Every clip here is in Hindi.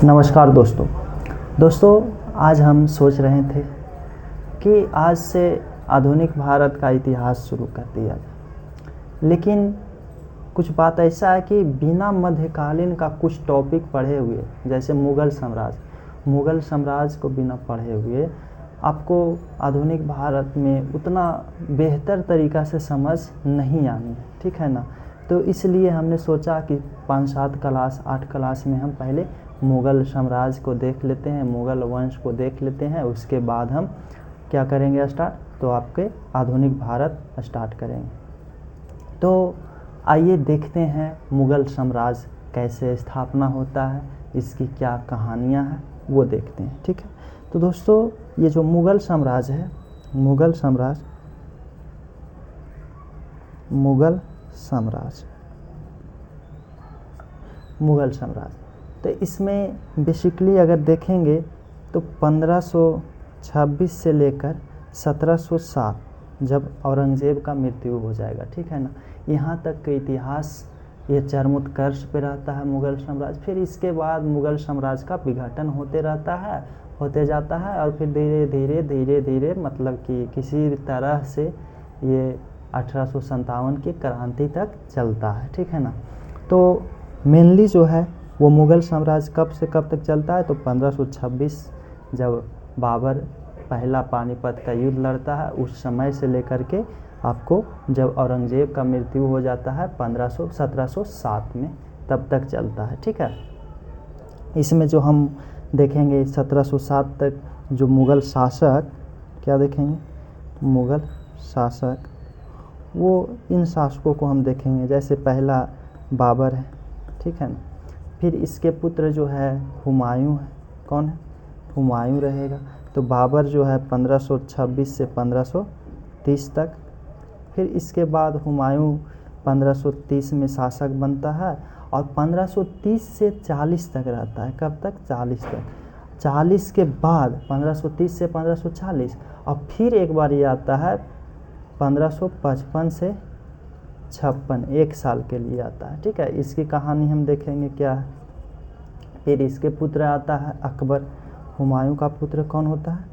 नमस्कार दोस्तों आज हम सोच रहे थे कि आज से आधुनिक भारत का इतिहास शुरू कर दिया जाए, लेकिन कुछ बात ऐसा है कि बिना मध्यकालीन का कुछ टॉपिक पढ़े हुए, जैसे मुग़ल साम्राज्य को बिना पढ़े हुए आपको आधुनिक भारत में उतना बेहतर तरीक़ा से समझ नहीं आनी है, ठीक है ना। तो इसलिए हमने सोचा कि 5-7 क्लास 8 क्लास में हम पहले मुग़ल साम्राज्य को देख लेते हैं, मुग़ल वंश को देख लेते हैं, उसके बाद हम क्या करेंगे तो आपके आधुनिक भारत स्टार्ट करेंगे। तो आइए देखते हैं मुग़ल साम्राज्य कैसे स्थापना होता है, इसकी क्या कहानियाँ हैं वो देखते हैं, ठीक है। तो दोस्तों ये जो मुग़ल साम्राज्य है, मुग़ल साम्राज्य तो इसमें बेसिकली अगर देखेंगे तो 1526 से लेकर 1707 जब औरंगज़ेब का मृत्यु हो जाएगा, ठीक है ना, यहाँ तक का इतिहास ये चरमोत्कर्ष पे रहता है मुग़ल साम्राज्य। फिर इसके बाद मुग़ल साम्राज्य का विघटन होते जाता है और फिर धीरे धीरे मतलब कि किसी तरह से ये 1857 की क्रांति तक चलता है, ठीक है ना। तो मेनली जो है वो मुग़ल साम्राज्य कब से कब तक चलता है, तो 1526 जब बाबर पहला पानीपत का युद्ध लड़ता है उस समय से लेकर के आपको जब औरंगज़ेब का मृत्यु हो जाता है 1707 में, तब तक चलता है, ठीक है। इसमें जो हम देखेंगे 1707 तक जो मुग़ल शासक क्या देखेंगे, मुग़ल शासक वो इन शासकों को हम देखेंगे, जैसे पहला बाबर है, ठीक है ना। फिर इसके पुत्र जो है हुमायूं है, कौन है, हुमायूं रहेगा। तो बाबर जो है 1526 से 1530 तक। फिर इसके बाद हुमायूं 1530 में शासक बनता है और 1530 से 40 तक रहता है। कब तक, 40 तक। 40 के बाद 1530 से 1540 और फिर एक बार ये आता है 1555 से 56, 1 साल के लिए आता है, ठीक है। इसकी कहानी हम देखेंगे क्या है। फिर इसके पुत्र आता है अकबर। हुमायूं का पुत्र कौन होता है,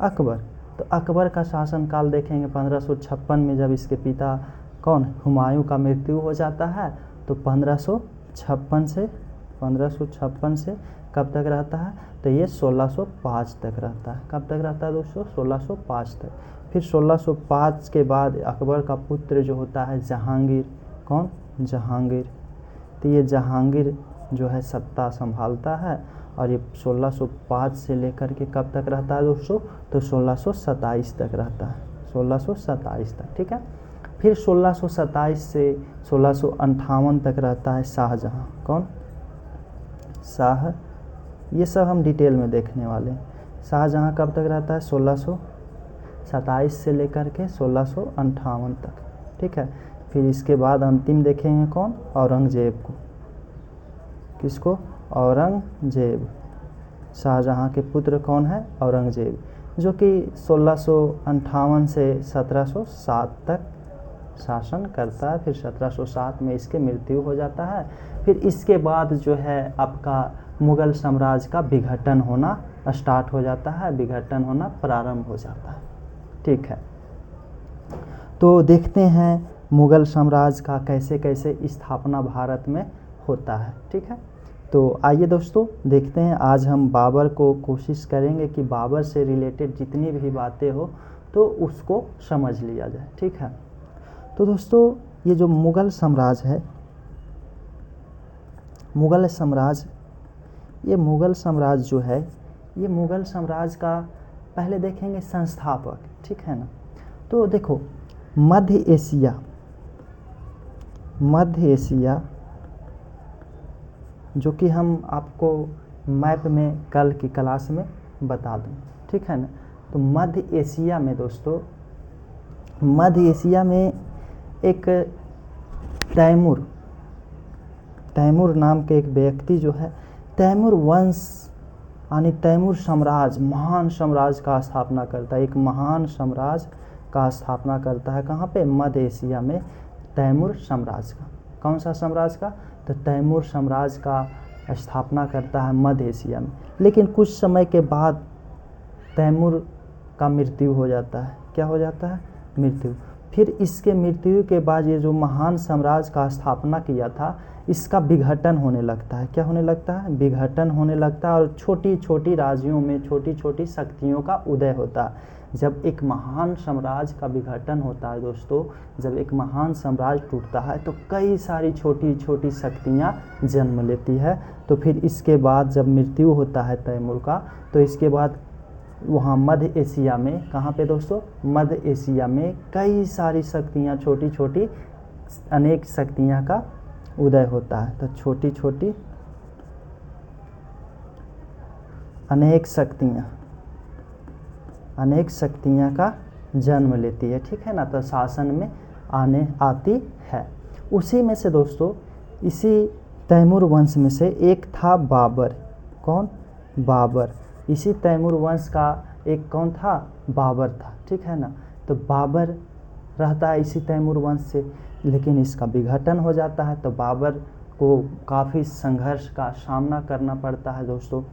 अकबर। तो अकबर का शासनकाल देखेंगे 1556 में जब इसके पिता कौन हुमायूं का मृत्यु हो जाता है, तो 1556 से कब तक रहता है, तो ये 1605 तक रहता है। कब तक रहता है दोस्तों, 1605 तक। फिर 1605 के बाद अकबर का पुत्र जो होता है जहांगीर, कौन, जहांगीर। तो ये जहांगीर जो है सत्ता संभालता है और ये 1605 से लेकर के कब तक रहता है दोस्तों, तो 1627 तक रहता है, 1627 तक, ठीक है। फिर 1627 से 1658 तक रहता है शाहजहां, कौन, शाह। ये सब हम डिटेल में देखने वाले हैं। शाहजहां कब तक रहता है, 1627 से लेकर के 1658 तक, ठीक है। फिर इसके बाद अंतिम देखेंगे कौन, औरंगज़ेब को। किसको, औरंगज़ेब। शाहजहां के पुत्र कौन है, औरंगज़ेब, जो कि 1658 से 1707 तक शासन करता है। फिर 1707 में इसके मृत्यु हो जाता है। फिर इसके बाद जो है आपका मुग़ल साम्राज्य का विघटन होना स्टार्ट हो जाता है, विघटन होना प्रारंभ हो जाता है, ठीक है। तो देखते हैं मुग़ल साम्राज्य का कैसे कैसे स्थापना भारत में होता है, ठीक है। तो आइए दोस्तों देखते हैं। आज हम बाबर को कोशिश करेंगे कि बाबर से रिलेटेड जितनी भी बातें हो तो उसको समझ लिया जाए, ठीक है। तो दोस्तों ये जो मुग़ल साम्राज्य है, मुग़ल साम्राज्य जो है, ये मुग़ल साम्राज्य का पहले देखेंगे संस्थापक, ठीक है ना। तो देखो मध्य एशिया जो कि हम आपको मैप में कल की क्लास में बता दूँ, ठीक है ना। तो मध्य एशिया में दोस्तों, मध्य एशिया में एक तैमूर नाम के एक व्यक्ति जो है तैमूर वंश यानी तैमूर साम्राज्य, महान साम्राज्य का स्थापना करता है। एक महान साम्राज्य का स्थापना करता है कहाँ पे, मध्य एशिया में तैमूर साम्राज्य का। कौन सा साम्राज्य का, तो तैमूर साम्राज्य का स्थापना करता है मध्य एशिया में। लेकिन कुछ समय के बाद तैमूर का मृत्यु हो जाता है। क्या हो जाता है? मृत्यु। फिर इसके मृत्यु के बाद ये जो महान साम्राज्य का स्थापना किया था, इसका विघटन होने लगता है। क्या होने लगता है? विघटन होने लगता है और छोटी छोटी राज्यों में छोटी छोटी शक्तियों का उदय होता है। जब एक महान साम्राज्य का विघटन होता है दोस्तों, जब एक महान साम्राज्य टूटता है तो कई सारी छोटी छोटी शक्तियाँ जन्म लेती है। तो फिर इसके बाद जब मृत्यु होता है तैमूर का, तो इसके बाद वहाँ मध्य एशिया में, कहाँ पे दोस्तों? मध्य एशिया में कई सारी शक्तियाँ, छोटी छोटी अनेक शक्तियाँ का उदय होता है। तो छोटी छोटी अनेक शक्तियाँ का जन्म लेती है, ठीक है ना। तो शासन में आती है। उसी में से दोस्तों, इसी तैमूर वंश में से एक था बाबर। कौन? बाबर। इसी तैमूर वंश का एक कौन था? बाबर था, ठीक है ना। तो बाबर रहता है इसी तैमूर वंश से, लेकिन इसका विघटन हो जाता है। तो बाबर को काफ़ी संघर्ष का सामना करना पड़ता है दोस्तों।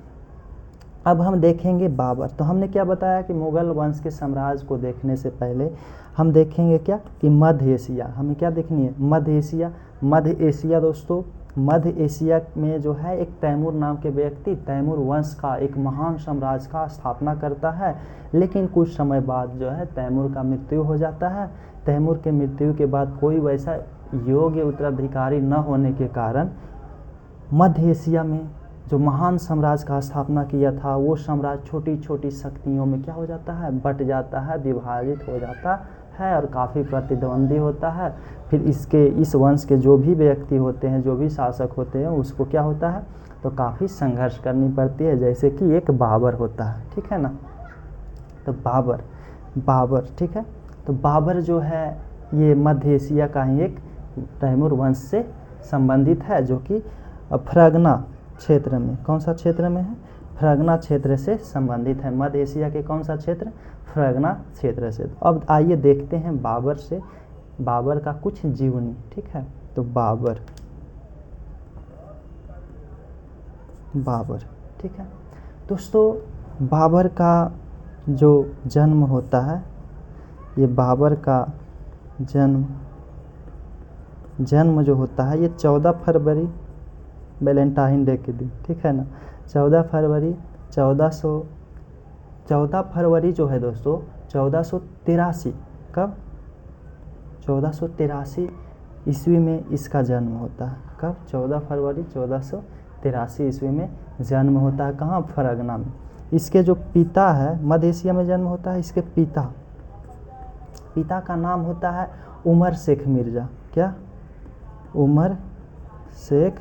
अब हम देखेंगे बाबर। तो हमने क्या बताया कि मुग़ल वंश के साम्राज्य को देखने से पहले हम देखेंगे क्या कि मध्य एशिया। हमें क्या देखनी है? मध्य एशिया। मध्य एशिया दोस्तों, मध्य एशिया में जो है एक तैमूर नाम के व्यक्ति तैमूर वंश का एक महान साम्राज्य का स्थापना करता है। लेकिन कुछ समय बाद जो है तैमूर का मृत्यु हो जाता है। तैमूर के मृत्यु के बाद कोई वैसा योग्य उत्तराधिकारी न होने के कारण मध्य एशिया में जो महान साम्राज्य का स्थापना किया था, वो साम्राज्य छोटी छोटी शक्तियों में क्या हो जाता है? बट जाता है, विभाजित हो जाता है और काफ़ी प्रतिद्वंदी होता है। फिर इस वंश के जो भी व्यक्ति होते हैं, जो भी शासक होते हैं, उसको क्या होता है? तो काफ़ी संघर्ष करनी पड़ती है। जैसे कि एक बाबर होता है, ठीक है ना। तो बाबर, ठीक है। तो बाबर जो है ये मध्य एशिया का ही एक तैमूर वंश से संबंधित है, जो कि फरगना क्षेत्र में, कौन सा क्षेत्र में है? फरगना क्षेत्र से संबंधित है। मध्य एशिया के कौन सा क्षेत्र? फरगना क्षेत्र से। अब आइए देखते हैं बाबर का कुछ जीवनी, ठीक है। तो बाबर, ठीक है दोस्तों। बाबर का जो जन्म होता है, ये बाबर का जन्म जो होता है, ये 14 फरवरी वैलेंटाइन डे के दिन, ठीक है ना। 14 फरवरी जो है दोस्तों 1483, कब? 1483 ईस्वी में इसका जन्म होता है। कब? 14 फरवरी 1483 ईस्वी में जन्म होता है। कहाँ? फरगना में। इसके जो पिता है, मध्य एशिया में जन्म होता है। इसके पिता का नाम होता है उमर शेख मिर्ज़ा। क्या? उमर शेख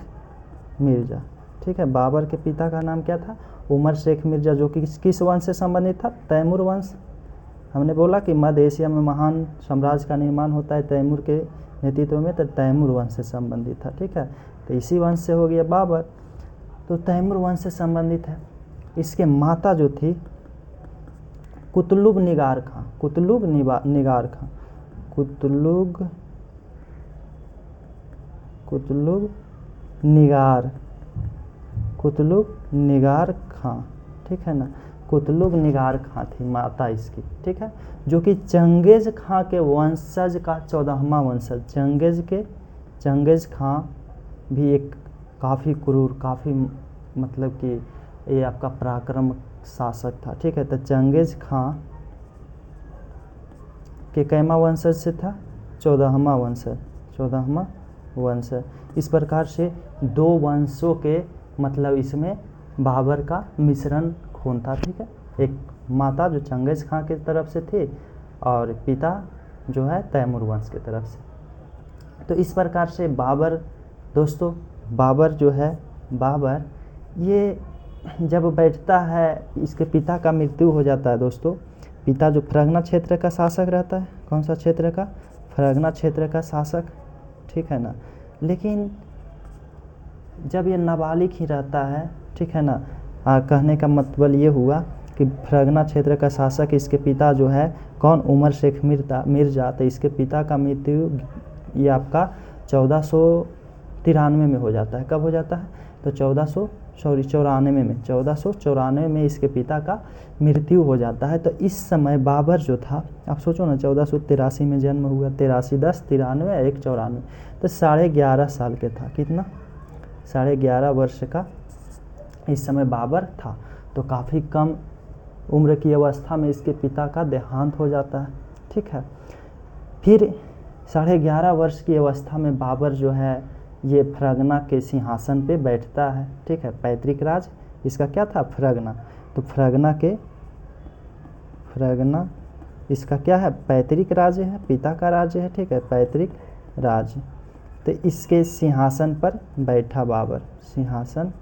मिर्ज़ा, ठीक है। बाबर के पिता का नाम क्या था? उमर शेख मिर्ज़ा, जो कि किस वंश से संबंधित था? तैमूर वंश। हमने बोला कि मध्य एशिया में महान साम्राज्य का निर्माण होता है तैमूर के नेतृत्व में, तो तैमूर वंश से संबंधित था, ठीक है। तो इसी वंश से हो गया बाबर। तो तैमूर वंश से संबंधित है। इसके माता जो थी कुतुब निगार खां, ठीक है ना। कुतुब निगार खां थी माता इसकी, ठीक है, जो कि चंगेज खां के वंशज का 14वां वंशज। चंगेज खां भी एक काफ़ी क्रूर, काफ़ी मतलब कि ये आपका पराक्रम शासक था, ठीक है। तो चंगेज खां के कैमा वंशज से था? 14वां वंशज। इस प्रकार से दो वंशों के मतलब इसमें बाबर का मिश्रण खून था, ठीक है। एक माता जो चंगेज खां की तरफ से थी और पिता जो है तैमूर वंश की तरफ से। तो इस प्रकार से बाबर दोस्तों, बाबर ये जब बैठता है, इसके पिता का मृत्यु हो जाता है दोस्तों। पिता जो फरगना क्षेत्र का शासक रहता है, कौन सा क्षेत्र का? फरगना क्षेत्र का शासक, ठीक है ना। लेकिन जब ये नाबालिग ही रहता है, ठीक है ना, कहने का मतलब ये हुआ कि फरगना क्षेत्र का शासक इसके पिता जो है कौन? उमर शेख मिर्ज़ा। तो इसके पिता का मृत्यु ये आपका 1493 में हो जाता है। कब हो जाता है? तो 1494 में इसके पिता का मृत्यु हो जाता है। तो इस समय बाबर जो था, आप सोचो ना, 1483 में जन्म हुआ, 83 10 93 1 94, तो 11.5 साल के था। कितना? 11.5 वर्ष का इस समय बाबर था। तो काफ़ी कम उम्र की अवस्था में इसके पिता का देहांत हो जाता है। ठीक है, फिर 11.5 वर्ष की अवस्था में बाबर जो है ये फरगना के सिंहासन पे बैठता है। ठीक है, पैतृक राज इसका क्या था? फरगना। तो फरगना इसका क्या है? पैतृक राज्य है, पिता का राज्य है। ठीक है, पैतृक राज्य। तो इसके सिंहासन पर बैठा बाबर। सिंहासन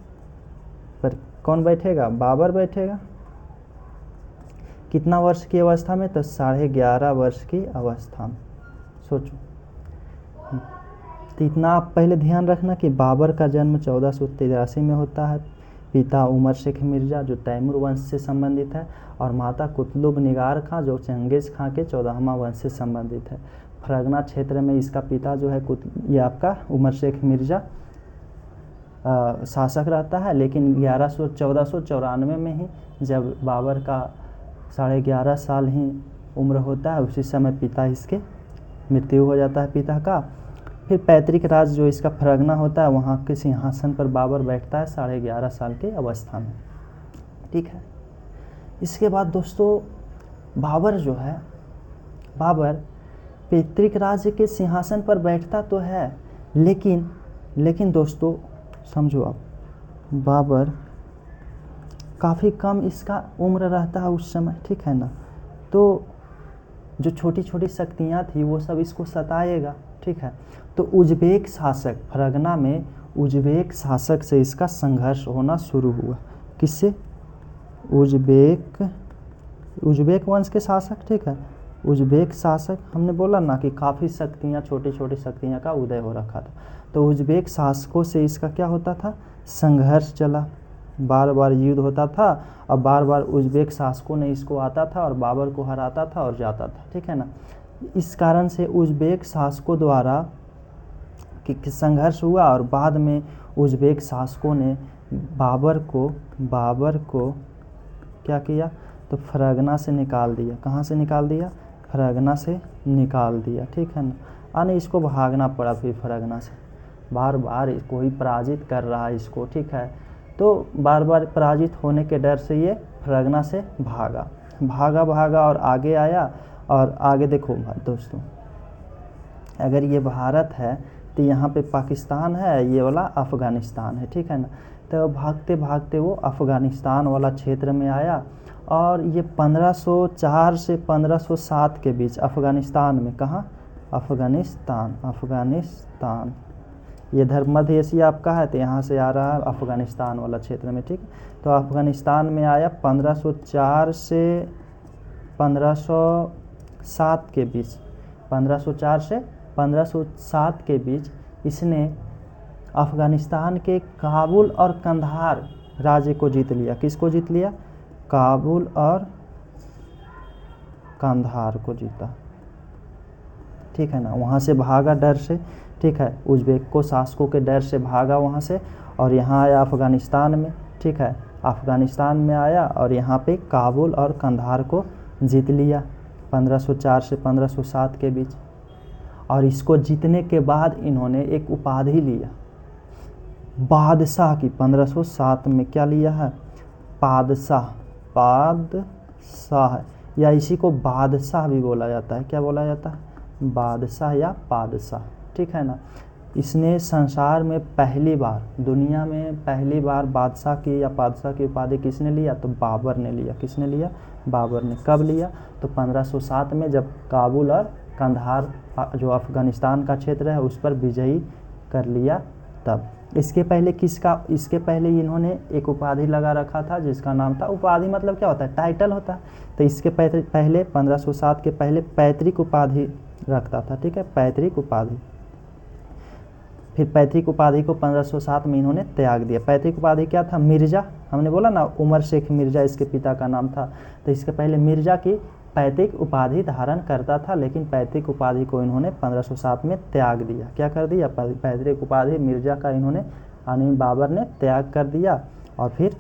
पर कौन बैठेगा? बाबर बैठेगा। कितना वर्ष की अवस्था में? तो 11.5 वर्ष की अवस्था में। सोचो, तो इतना आप पहले ध्यान रखना कि बाबर का जन्म 1483 में होता है। पिता उमर शेख मिर्ज़ा जो तैमूर वंश से संबंधित है, और माता कुतुब निगार खां जो चंगेज़ खां के 14वां वंश से संबंधित है। फरगना क्षेत्र में इसका पिता जो है ये आपका उमर शेख मिर्ज़ा शासक रहता है। लेकिन 1494 में ही जब बाबर का 11.5 साल ही उम्र होता है, उसी समय पिता इसके मृत्यु हो जाता है, पिता का। फिर पैतृक राज जो इसका फरगना होता है, वहाँ के सिंहासन पर बाबर बैठता है 11.5 साल की अवस्था में। ठीक है, इसके बाद दोस्तों बाबर जो है, बाबर पैतृक राज्य के सिंहासन पर बैठता तो है, लेकिन दोस्तों समझो आप, बाबर काफ़ी कम इसका उम्र रहता है उस समय। ठीक है ना, तो जो छोटी छोटी शक्तियाँ थी वो सब इसको सताएगा। ठीक है, तो उज़्बेक शासक, फरगना में उज़्बेक शासक से इसका संघर्ष होना शुरू हुआ। किससे? उज़्बेक वंश के शासक। ठीक है, उज़्बेक शासक, हमने बोला ना कि काफ़ी शक्तियाँ, छोटी छोटी शक्तियाँ का उदय हो रखा था। तो उज़्बेक शासकों से इसका क्या होता था? संघर्ष चला, बार बार युद्ध होता था, और बार बार उज़्बेक शासकों ने इसको आता था और बाबर को हराता था और जाता था। ठीक है ना, इस कारण से उज़्बेक शासकों द्वारा संघर्ष हुआ, और बाद में उज़्बेक शासकों ने बाबर को क्या किया? तो फरगना से निकाल दिया। कहाँ से निकाल दिया? फरगना से निकाल दिया। ठीक है ना, यानी इसको भागना पड़ा फिर फरगना से। बार बार कोई पराजित कर रहा है इसको। ठीक है, तो बार बार पराजित होने के डर से ये फरगना से भागा और आगे आया। और आगे देखो दोस्तों, अगर ये भारत है तो यहाँ पे पाकिस्तान है, ये वाला अफ़गानिस्तान है। ठीक है ना, तो भागते भागते वो अफ़गानिस्तान वाला क्षेत्र में आया, और ये 1504 से 1507 के बीच अफ़गानिस्तान में, कहाँ? अफ़गानिस्तान ये इधर मध्य एशिया आपका है, तो यहाँ से आ रहा है अफ़गानिस्तान वाला क्षेत्र में। ठीक, तो अफ़गानिस्तान में आया 1504 से 1507 के बीच, 1504 से 1507 के बीच इसने अफ़गानिस्तान के काबुल और कंधार राज्य को जीत लिया। किसको जीत लिया? काबुल और कंधार को जीता। ठीक है ना, वहाँ से भागा डर से। ठीक है, उज़्बेक शासकों के डर से भागा वहाँ से, और यहाँ आया अफ़गानिस्तान में। ठीक है, अफ़गानिस्तान में आया और यहाँ पे काबुल और कंधार को जीत लिया 1504 से 1507 के बीच। और इसको जीतने के बाद इन्होंने एक उपाधि लिया बादशाह की। 1507 में क्या लिया है? बादशाह, या इसी को बादशाह भी बोला जाता है। क्या बोला जाता है? बादशाह या पादशाह। ठीक है ना, इसने संसार में पहली बार, दुनिया में पहली बार बादशाह की या पादशाह की उपाधि किसने लिया? तो बाबर ने लिया। किसने लिया? बाबर ने। कब लिया? तो 1507 में, जब काबुल और कंधार जो अफ़गानिस्तान का क्षेत्र है उस पर विजयी कर लिया तब। इसके पहले इन्होंने एक उपाधि लगा रखा था जिसका नाम था, उपाधि मतलब क्या होता है? टाइटल होता है। तो इसके पहले 1507 के पहले पैतृक उपाधि रखता था। ठीक है, पैतृक उपाधि। फिर पैतृक उपाधि को 1507 में इन्होंने त्याग दिया। पैतृक उपाधि क्या था? मिर्ज़ा। हमने बोला ना उमर शेख मिर्ज़ा इसके पिता का नाम था। तो इसके पहले मिर्ज़ा की पैतृक उपाधि धारण करता था, लेकिन पैतृक उपाधि को इन्होंने 1507 में त्याग दिया। क्या कर दिया? पैतृक उपाधि मिर्ज़ा का इन्होंने यानी बाबर ने त्याग कर दिया और फिर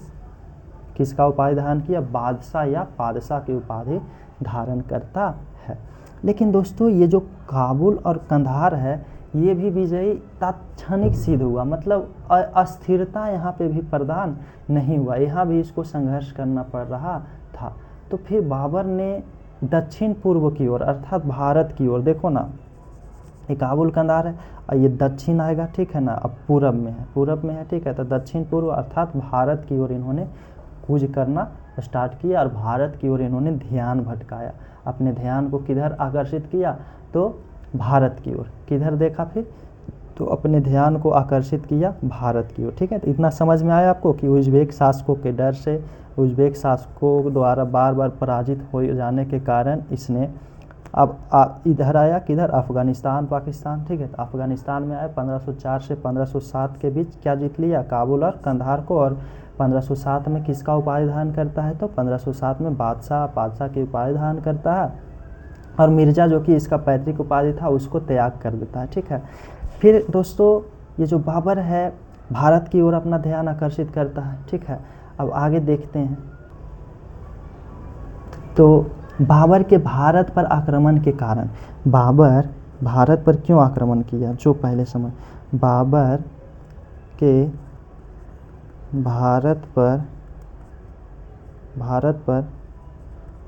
किसका उपाधि धारण किया, बादशाह या पादशाह की उपाधि धारण करता है। लेकिन दोस्तों ये जो काबुल और कंधार है ये भी विजयी तात्क्षणिक सिद्ध हुआ, मतलब अस्थिरता यहाँ पे भी प्रदान नहीं हुआ, यहाँ भी इसको संघर्ष करना पड़ रहा था। तो फिर बाबर ने दक्षिण पूर्व की ओर अर्थात भारत की ओर, देखो ना ये काबुल कंधार है और ये दक्षिण आएगा, ठीक है ना, अब पूरब में है, ठीक है, तो दक्षिण पूर्व अर्थात भारत की ओर इन्होंने कूच करना स्टार्ट किया और भारत की ओर इन्होंने ध्यान भटकाया, अपने ध्यान को किधर आकर्षित किया, तो भारत की ओर। किधर देखा फिर, तो अपने ध्यान को आकर्षित किया भारत की ओर, ठीक है। तो इतना समझ में आया आपको कि उज्बेक शासकों के डर से, उज्बेक शासकों द्वारा बार बार पराजित हो जाने के कारण इसने अब इधर आया, किधर, अफगानिस्तान पाकिस्तान, ठीक है। तो अफगानिस्तान में आया 1504 से 1507 के बीच क्या जीत लिया, काबुल और कंधार को। और 1507 में किसका उपाधि धारण करता है, तो 1507 में पादशाह की उपाधि धारण करता है और मिर्जा जो कि इसका पैतृक उपाधि था उसको त्याग कर देता है, ठीक है। फिर दोस्तों ये जो बाबर है भारत की ओर अपना ध्यान आकर्षित करता है, ठीक है। अब आगे देखते हैं, तो बाबर के भारत पर आक्रमण के कारण, बाबर भारत पर क्यों आक्रमण किया, जो पहले समझ, बाबर के भारत पर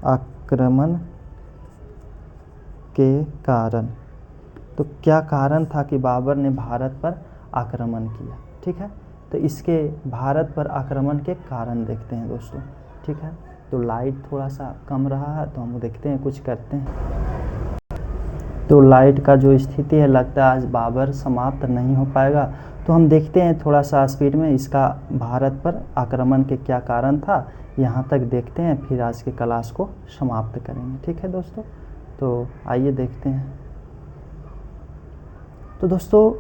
आक्रमण के कारण, तो क्या कारण था कि बाबर ने भारत पर आक्रमण किया, ठीक है। तो इसके भारत पर आक्रमण के कारण देखते हैं दोस्तों, ठीक है। तो लाइट थोड़ा सा कम रहा है तो हम देखते हैं, कुछ करते हैं। तो लाइट का जो स्थिति है लगता है आज बाबर समाप्त नहीं हो पाएगा, तो हम देखते हैं थोड़ा सा स्पीड में इसका भारत पर आक्रमण के क्या कारण था, यहाँ तक देखते हैं, फिर आज के क्लास को समाप्त करेंगे, ठीक है दोस्तों। तो आइए देखते हैं। तो दोस्तों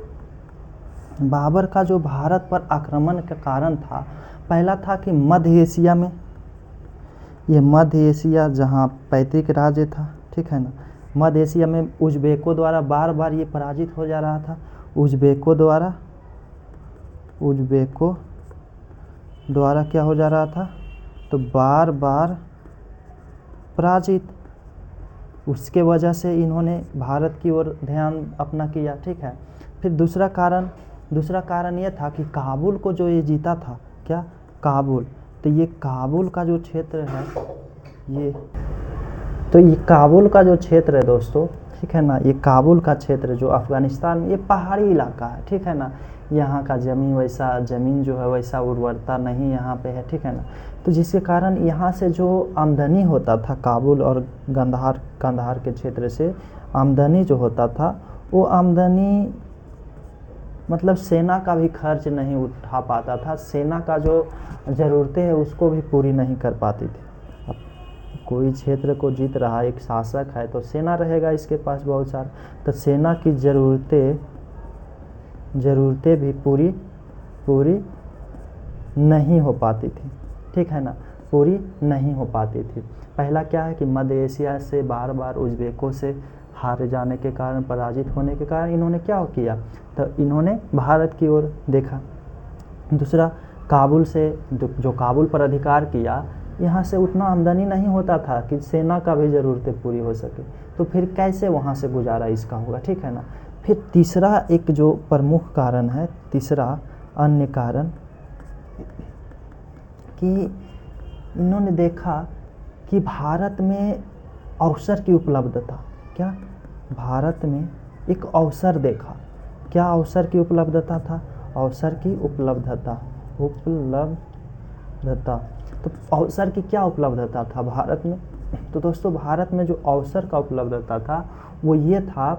बाबर का जो भारत पर आक्रमण का कारण था, पहला था कि मध्य एशिया में, ये मध्य एशिया जहाँ पैतृक राज्य था, ठीक है ना, मध्य एशिया में उज्बेकों द्वारा बार बार ये पराजित हो जा रहा था, उज्बेकों द्वारा क्या हो जा रहा था, तो बार बार पराजित, उसके वजह से इन्होंने भारत की ओर ध्यान अपना किया, ठीक है। फिर दूसरा कारण ये था कि काबुल को जो ये जीता था, क्या, काबुल, तो ये काबुल का जो क्षेत्र है, ये काबुल का जो क्षेत्र है दोस्तों, ठीक है ना, ये काबुल का क्षेत्र जो अफगानिस्तान में, ये पहाड़ी इलाका है, ठीक है ना, यहाँ का ज़मीन जो है वैसा उर्वरता नहीं यहाँ पे है, ठीक है ना। तो जिसके कारण यहाँ से जो आमदनी होता था काबुल और कंधार के क्षेत्र से आमदनी जो होता था, वो आमदनी मतलब सेना का भी खर्च नहीं उठा पाता था, सेना का जो ज़रूरतें हैं उसको भी पूरी नहीं कर पाती थी। अब कोई क्षेत्र को जीत रहा एक शासक है तो सेना रहेगा इसके पास बहुत सारा, तो सेना की ज़रूरतें भी पूरी नहीं हो पाती थी, ठीक है ना, पूरी नहीं हो पाती थी। पहला क्या है कि मध्य एशिया से बार बार उज्बेकों से हारे जाने के कारण, पराजित होने के कारण इन्होंने क्या किया, तो इन्होंने भारत की ओर देखा। दूसरा, काबुल से जो काबुल पर अधिकार किया, यहाँ से उतना आमदनी नहीं होता था कि सेना का भी ज़रूरतें पूरी हो सके, तो फिर कैसे वहाँ से गुजारा इसका होगा, ठीक है ना। फिर तीसरा एक जो प्रमुख कारण है, तीसरा अन्य कारण कि इन्होंने देखा कि भारत में अवसर की उपलब्धता, क्या, भारत में एक अवसर देखा, क्या अवसर की उपलब्धता था, अवसर की उपलब्धता, तो अवसर की क्या उपलब्धता था भारत में, तो दोस्तों भारत में जो अवसर का उपलब्धता था वो ये था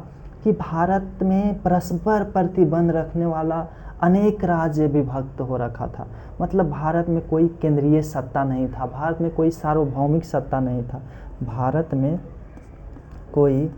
कि भारत में परस्पर प्रतिबंध रखने वाला अनेक राज्य विभक्त हो रखा था, मतलब भारत में कोई केंद्रीय सत्ता नहीं था, भारत में कोई सार्वभौमिक सत्ता नहीं था, भारत में कोई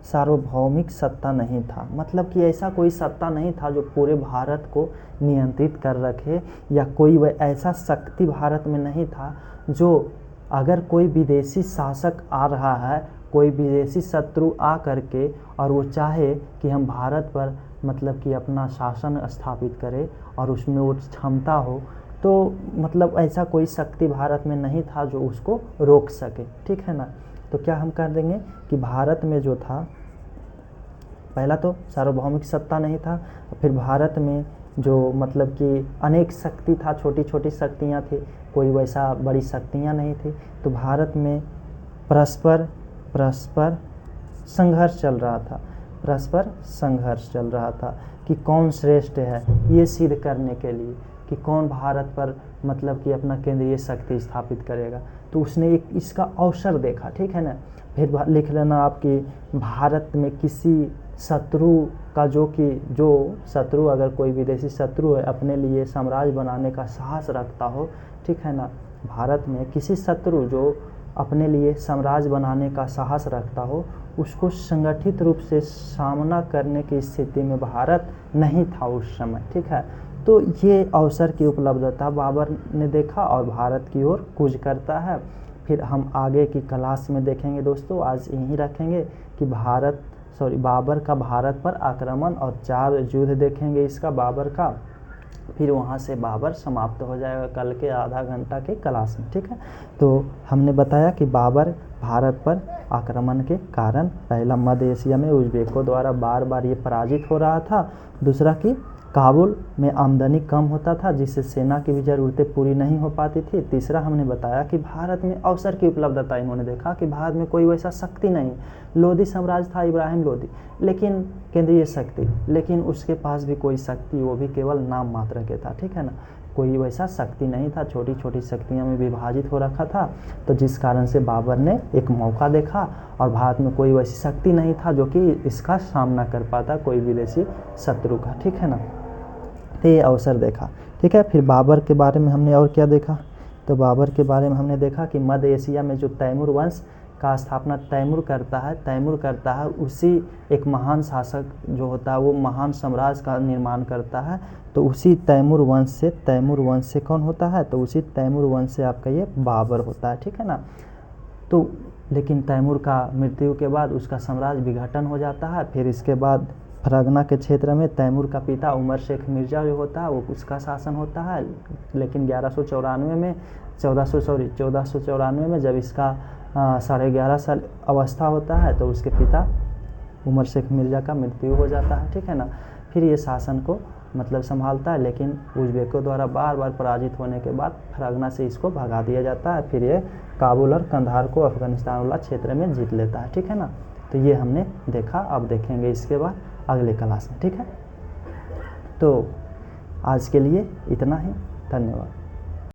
सार्वभौमिक सत्ता नहीं था, मतलब कि ऐसा कोई सत्ता नहीं था जो पूरे भारत को नियंत्रित कर रखे, या कोई वह ऐसा शक्ति भारत में नहीं था जो अगर कोई विदेशी शासक आ रहा है, कोई विदेशी शत्रु आ करके और वो चाहे कि हम भारत पर मतलब कि अपना शासन स्थापित करे और उसमें वो क्षमता हो, तो मतलब ऐसा कोई शक्ति भारत में नहीं था जो उसको रोक सके, ठीक है ना। तो क्या हम कर देंगे कि भारत में जो था, पहला तो सार्वभौमिक सत्ता नहीं था, फिर भारत में जो मतलब कि अनेक शक्ति था, छोटी छोटी शक्तियाँ थी, कोई वैसा बड़ी शक्तियाँ नहीं थी। तो भारत में परस्पर संघर्ष चल रहा था, परस्पर संघर्ष चल रहा था कि कौन श्रेष्ठ है, ये सिद्ध करने के लिए कि कौन भारत पर मतलब कि अपना केंद्रीय शक्ति स्थापित करेगा। तो उसने एक इसका अवसर देखा, ठीक है ना। फिर लिख लेना आपकी भारत में किसी शत्रु का जो शत्रु, अगर कोई विदेशी शत्रु है अपने लिए साम्राज्य बनाने का साहस रखता हो, ठीक है ना, भारत में किसी शत्रु जो अपने लिए साम्राज्य बनाने का साहस रखता हो, उसको संगठित रूप से सामना करने की स्थिति में भारत नहीं था उस समय, ठीक है। तो ये अवसर की उपलब्धता बाबर ने देखा और भारत की ओर कूच करता है। फिर हम आगे की क्लास में देखेंगे दोस्तों, आज यहीं रखेंगे कि बाबर का भारत पर आक्रमण और 4 युद्ध देखेंगे इसका बाबर का। फिर वहाँ से बाबर समाप्त हो जाएगा कल के आधा घंटा के क्लास में, ठीक है। तो हमने बताया कि बाबर भारत पर आक्रमण के कारण, पहला मध्य एशिया में उज़्बेकों द्वारा बार बार ये पराजित हो रहा था, दूसरा कि काबुल में आमदनी कम होता था जिससे सेना की भी ज़रूरतें पूरी नहीं हो पाती थी, तीसरा हमने बताया कि भारत में अवसर की उपलब्धता, इन्होंने देखा कि भारत में कोई वैसा शक्ति नहीं, लोधी साम्राज्य था इब्राहिम लोधी, लेकिन केंद्रीय शक्ति, लेकिन उसके पास भी कोई शक्ति, वो भी केवल नाम मात्र के था, ठीक है ना, कोई वैसा शक्ति नहीं था, छोटी छोटी शक्तियों में विभाजित हो रखा था। तो जिस कारण से बाबर ने एक मौका देखा और भारत में कोई वैसी शक्ति नहीं था जो कि इसका सामना कर पाता कोई विदेशी शत्रु का, ठीक है ना। तो ये अवसर देखा, ठीक है। फिर बाबर के बारे में हमने और क्या देखा, तो बाबर के बारे में हमने देखा कि मध्य एशिया में जो तैमूर वंश का स्थापना तैमूर करता है, उसी एक महान शासक जो होता है वो महान साम्राज्य का निर्माण करता है। तो उसी तैमूर वंश से कौन होता है, तो उसी तैमूर वंश से आपका ये बाबर होता है, ठीक है ना। तो लेकिन तैमूर का मृत्यु के बाद उसका साम्राज्य विघटन हो जाता है। फिर इसके बाद फरगना के क्षेत्र में तैमूर का पिता उमर शेख मिर्ज़ा जो होता है वो उसका शासन होता है, लेकिन 1494 में जब इसका 11.5 साल अवस्था होता है तो उसके पिता उमर शेख मिर्ज़ा का मृत्यु हो जाता है, ठीक है ना। फिर ये शासन को मतलब संभालता है, लेकिन उज़्बेकों द्वारा बार बार पराजित होने के बाद फरगना से इसको भगा दिया जाता है। फिर ये काबुल और कंधार को अफगानिस्तान वाला क्षेत्र में जीत लेता है, ठीक है ना। तो ये हमने देखा, अब देखेंगे इसके बाद अगले क्लास में, ठीक है। तो आज के लिए इतना ही, धन्यवाद।